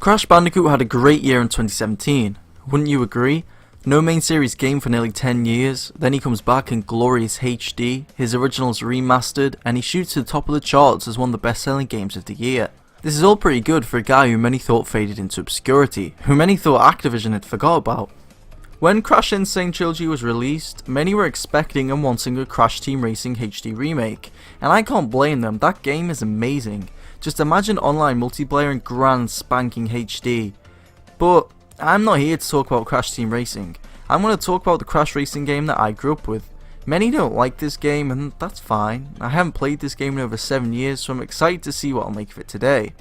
Crash Bandicoot had a great year in 2017, wouldn't you agree? No main series game for nearly 10 years, then he comes back in glorious HD, his originals remastered, and he shoots to the top of the charts as one of the best selling games of the year. This is all pretty good for a guy who many thought faded into obscurity, who many thought Activision had forgot about. When Crash N. Sane Trilogy was released, many were expecting and wanting a Crash Team Racing HD remake, and I can't blame them, that game is amazing. Just imagine online multiplayer in grand spanking HD. But I'm not here to talk about Crash Team Racing. I'm going to talk about the Crash Racing game that I grew up with. Many don't like this game, and that's fine. I haven't played this game in over 7 years, so I'm excited to see what I'll make of it today.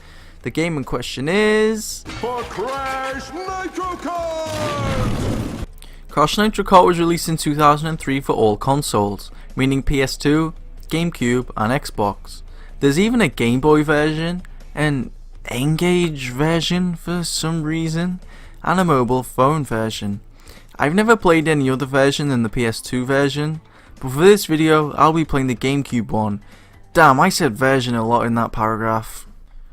The game in question is... for Crash Nitro Kart! Crash Nitro Kart was released in 2003 for all consoles, meaning PS2, GameCube, and Xbox. There's even a Game Boy version, an N-Gage version for some reason, and a mobile phone version. I've never played any other version than the PS2 version, but for this video I'll be playing the GameCube one. Damn, I said version a lot in that paragraph.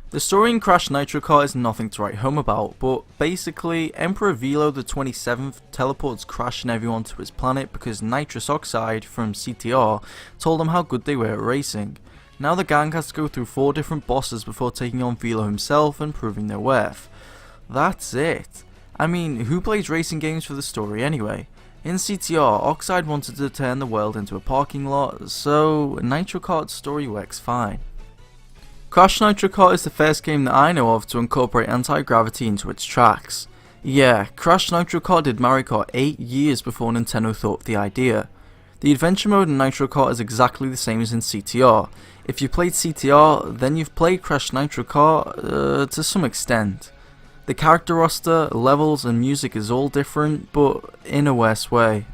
The story in Crash Nitro Kart is nothing to write home about, but basically Emperor Velo the 27th teleports Crash and everyone to his planet because Nitrous Oxide from CTR told them how good they were at racing. Now the gang has to go through 4 different bosses before taking on Velo himself and proving their worth. That's it. I mean, who plays racing games for the story anyway? In CTR, Oxide wanted to turn the world into a parking lot, so Nitro Kart's story works fine. Crash Nitro Kart is the first game that I know of to incorporate anti-gravity into its tracks. Yeah, Crash Nitro Kart did Mario Kart 8 years before Nintendo thought of the idea. The adventure mode in Nitro Kart is exactly the same as in CTR. If you played CTR, then you've played Crash Nitro Kart to some extent. The character roster, levels and music is all different, but in a worse way.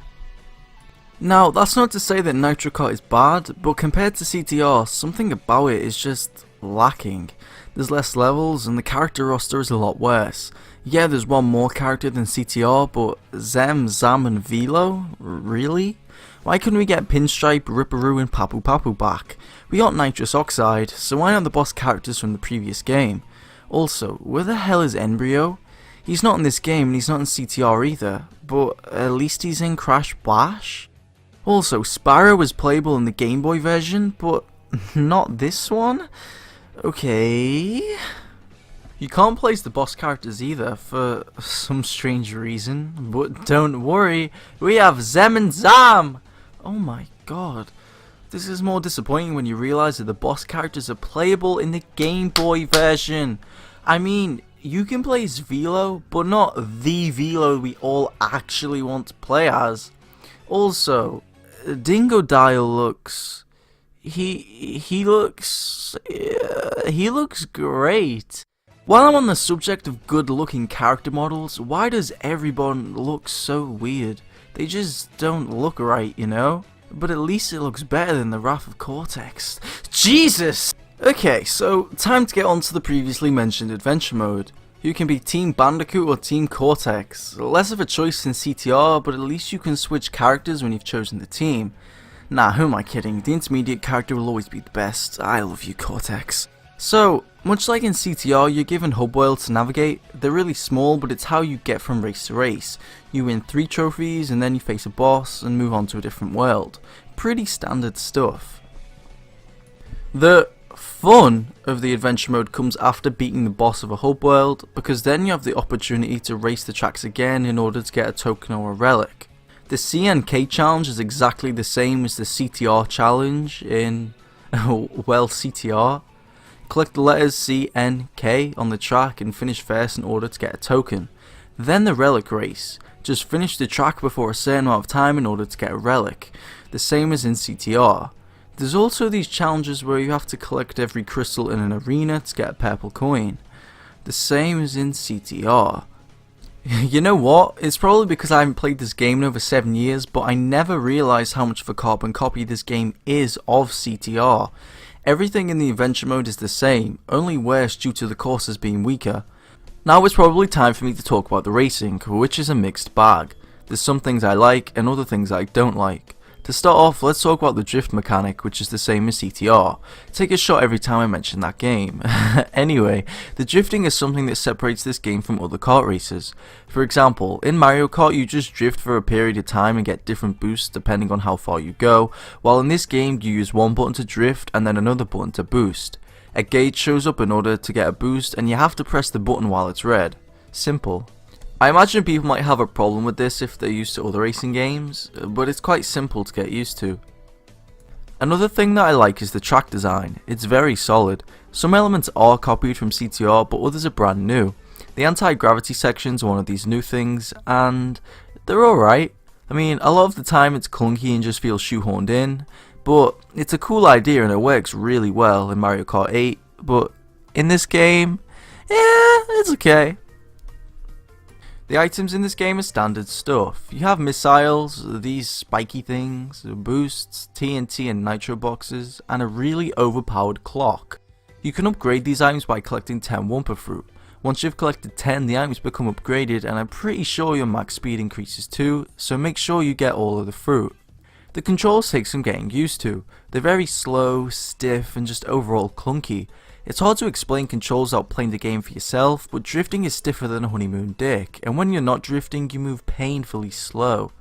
Now, that's not to say that Nitro Kart is bad, but compared to CTR, something about it is just lacking. There's less levels and the character roster is a lot worse. Yeah, there's one more character than CTR, but Zem, Zam and Velo? Really? Why couldn't we get Pinstripe, Ripperoo and Papu Papu back? We got Nitrous Oxide, so why not the boss characters from the previous game? Also, where the hell is Embryo? He's not in this game and he's not in CTR either, but at least he's in Crash Bash? Also, Spyro was playable in the Game Boy version, but not this one? Okay... You can't place the boss characters either, for some strange reason, but don't worry, we have Zem and Zam! Oh my god, this is more disappointing when you realise that the boss characters are playable in the Game Boy version. I mean, you can play as Velo, but not the Velo we all actually want to play as. Also, Dingodile looks... He looks great. While I'm on the subject of good looking character models, why does everyone look so weird? They just don't look right, you know? But at least it looks better than the Wrath of Cortex. Jesus! Okay, so time to get on to the previously mentioned adventure mode. You can be Team Bandicoot or Team Cortex. Less of a choice than CTR, but at least you can switch characters when you've chosen the team. Nah, who am I kidding? The intermediate character will always be the best. I love you, Cortex. So, much like in CTR, you're given hub worlds to navigate. They're really small, but it's how you get from race to race. You win 3 trophies and then you face a boss and move on to a different world. Pretty standard stuff. The fun of the adventure mode comes after beating the boss of a hub world, because then you have the opportunity to race the tracks again in order to get a token or a relic. The CNK challenge is exactly the same as the CTR challenge in, well, CTR. Collect the letters C, N, K on the track and finish first in order to get a token. Then the relic race. Just finish the track before a certain amount of time in order to get a relic. The same as in CTR. There's also these challenges where you have to collect every crystal in an arena to get a purple coin. The same as in CTR. You know what? It's probably because I haven't played this game in over 7 years, but I never realised how much of a carbon copy this game is of CTR. Everything in the adventure mode is the same, only worse due to the courses being weaker. Now it's probably time for me to talk about the racing, which is a mixed bag. There's some things I like and other things I don't like. To start off, let's talk about the drift mechanic, which is the same as CTR. Take a shot every time I mention that game. Anyway, the drifting is something that separates this game from other kart races. For example, in Mario Kart you just drift for a period of time and get different boosts depending on how far you go, while in this game you use one button to drift and then another button to boost. A gauge shows up in order to get a boost and you have to press the button while it's red. Simple. I imagine people might have a problem with this if they're used to other racing games, but it's quite simple to get used to. Another thing that I like is the track design. It's very solid. Some elements are copied from CTR, but others are brand new. The anti-gravity sections are one of these new things, and they're alright. I mean, a lot of the time it's clunky and just feels shoehorned in, but it's a cool idea and it works really well in Mario Kart 8, but in this game, it's okay. The items in this game are standard stuff. You have missiles, these spiky things, boosts, TNT and nitro boxes, and a really overpowered clock. You can upgrade these items by collecting 10 Wumpa Fruit. Once you've collected 10, the items become upgraded and I'm pretty sure your max speed increases too, so make sure you get all of the fruit. The controls take some getting used to. They're very slow, stiff, and just overall clunky. It's hard to explain controls without playing the game for yourself, but drifting is stiffer than a honeymoon dick, and when you're not drifting you move painfully slow.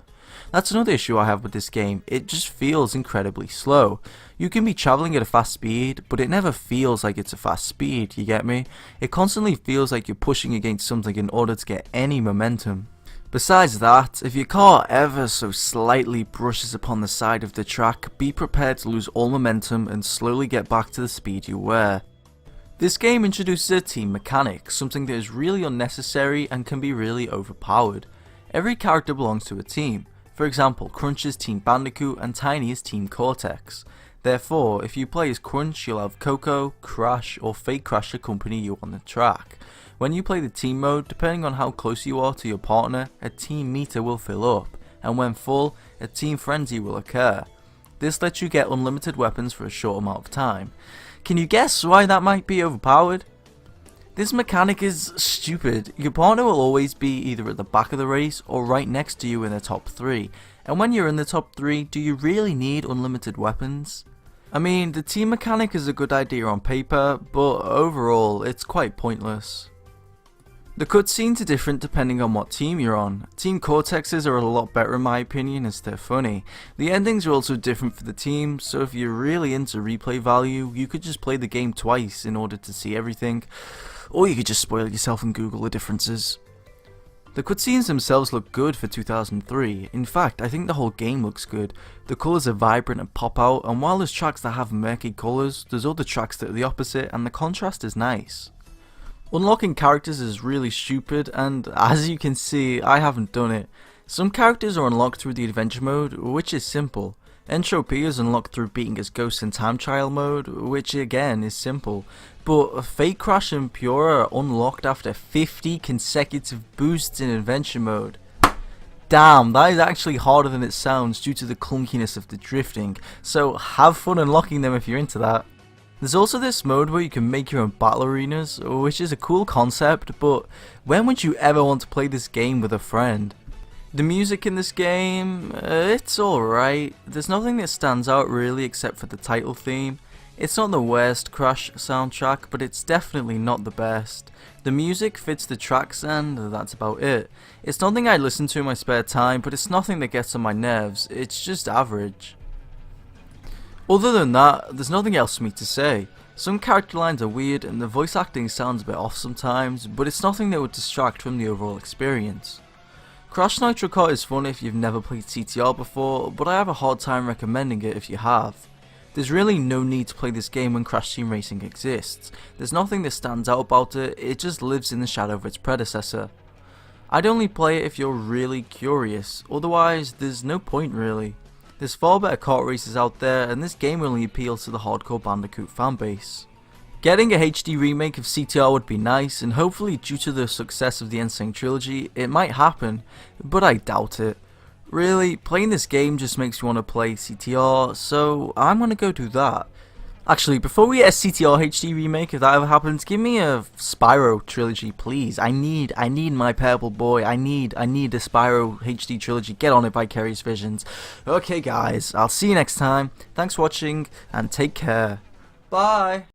That's another issue I have with this game, it just feels incredibly slow. You can be travelling at a fast speed, but it never feels like it's a fast speed, you get me? It constantly feels like you're pushing against something in order to get any momentum. Besides that, if your car ever so slightly brushes upon the side of the track, be prepared to lose all momentum and slowly get back to the speed you were. This game introduces a team mechanic, something that is really unnecessary and can be really overpowered. Every character belongs to a team. For example, Crunch is Team Bandicoot and Tiny is Team Cortex. Therefore, if you play as Crunch, you'll have Coco, Crash, or Fake Crash accompany you on the track. When you play the team mode, depending on how close you are to your partner, a team meter will fill up, and when full, a team frenzy will occur. This lets you get unlimited weapons for a short amount of time. Can you guess why that might be overpowered? This mechanic is stupid. Your partner will always be either at the back of the race or right next to you in the top 3. And when you're in the top 3, do you really need unlimited weapons? I mean, the team mechanic is a good idea on paper, but overall, it's quite pointless. The cutscenes are different depending on what team you're on. Team Cortexes are a lot better in my opinion as they're funny. The endings are also different for the team, so if you're really into replay value, you could just play the game twice in order to see everything, or you could just spoil it yourself and Google the differences. The cutscenes themselves look good for 2003, in fact I think the whole game looks good. The colours are vibrant and pop out, and while there's tracks that have murky colours, there's other tracks that are the opposite and the contrast is nice. Unlocking characters is really stupid, and as you can see, I haven't done it. Some characters are unlocked through the adventure mode, which is simple. Entropy is unlocked through beating as Ghost in Time Trial mode, which again is simple. But Fake Crash and Pura are unlocked after 50 consecutive boosts in adventure mode. Damn, that is actually harder than it sounds due to the clunkiness of the drifting, so have fun unlocking them if you're into that. There's also this mode where you can make your own battle arenas, which is a cool concept, but when would you ever want to play this game with a friend? The music in this game, it's alright. There's nothing that stands out really except for the title theme. It's not the worst Crash soundtrack, but it's definitely not the best. The music fits the tracks and that's about it. It's nothing I listen to in my spare time, but it's nothing that gets on my nerves, it's just average. Other than that, there's nothing else for me to say. Some character lines are weird and the voice acting sounds a bit off sometimes, but it's nothing that would distract from the overall experience. Crash Nitro Kart is fun if you've never played CTR before, but I have a hard time recommending it if you have. There's really no need to play this game when Crash Team Racing exists. There's nothing that stands out about it, it just lives in the shadow of its predecessor. I'd only play it if you're really curious, otherwise there's no point really. There's far better kart races out there, and this game only appeals to the hardcore Bandicoot fanbase. Getting a HD remake of CTR would be nice, and hopefully due to the success of the Insane Trilogy, it might happen, but I doubt it. Really, playing this game just makes me want to play CTR, so I'm gonna go do that. Actually, before we get a CTR HD remake, if that ever happens, give me a Spyro trilogy, please. I need my purple boy. I need a Spyro HD trilogy. Get on it, Vicarious Visions. Okay, guys, I'll see you next time. Thanks for watching, and take care. Bye.